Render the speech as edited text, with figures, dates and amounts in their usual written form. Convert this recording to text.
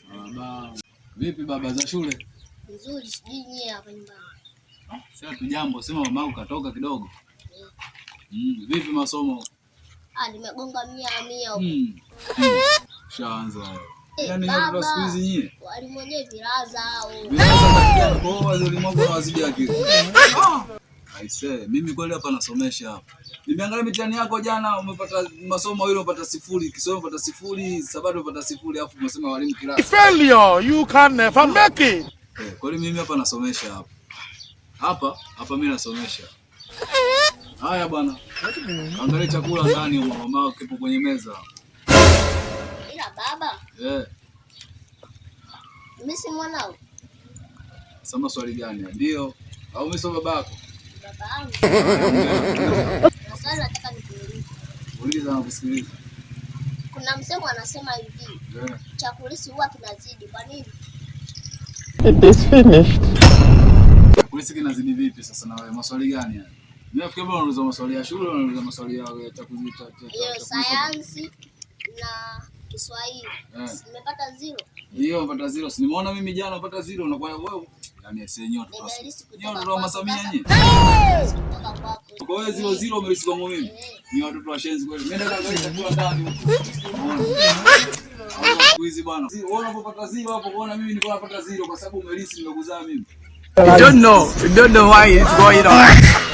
Baba. Vipi baba za shule? Nzuri, sijui nyie hapa nyumbani. Sasa tujambo, sema mamangu katoka kidogo. Vipi masomo? Nimegonga 100 huko. Shaanza. Yaani ndio siku hizi nyie. Walimu wenyewe vilaza hao. Vilaza kwa walimwengu wazidi akili. Aisee, mimi kweli hapa nasomesha hapa. Nimeangalia mitihani yako jana, umepata masomo hilo umepata 0, Kiswahili umepata 0, Sabati umepata 0, alafu umesema walimu kilasi. Failure, you can never make it. Kweli mimi hapa nasomesha hapa. Hapa mimi nasomesha. Haya bwana. Angalia chakula ndani huko mama kipo kwenye meza. Ila baba. Mimi si mwanao. Sema swali gani? Ndio. Au mimi sio babako? Babangu. Sasa nataka nikuulize. Uliza na kusikiliza. Kuna msemo anasema hivi. Chakulisi huwa kinazidi. Kwa nini? It is finished. Chakulisi kinazidi vipi sasa na wewe? Maswali gani haya? Mimi nafikiri bwana unauliza maswali ya shule, unauliza maswali ya takuzita. Hiyo sayansi na Kiswahili. Nimepata 0. Ndio, nimepata 0. Si nimeona mimi jana nimepata 0 na kwa wewe yani senyo tu. Ndio masamia nyinyi. Kwa wewe 0 umelisi kwa mimi. Ni watoto wa shenzi kweli. Mimi nataka gari takiwa ndani huko. Siku hizi bwana. Wewe unapopata 0 hapo kuona mimi nilikuwa napata 0 kwa sababu umelisi nimekuzaa mimi. You don't know why it's going on.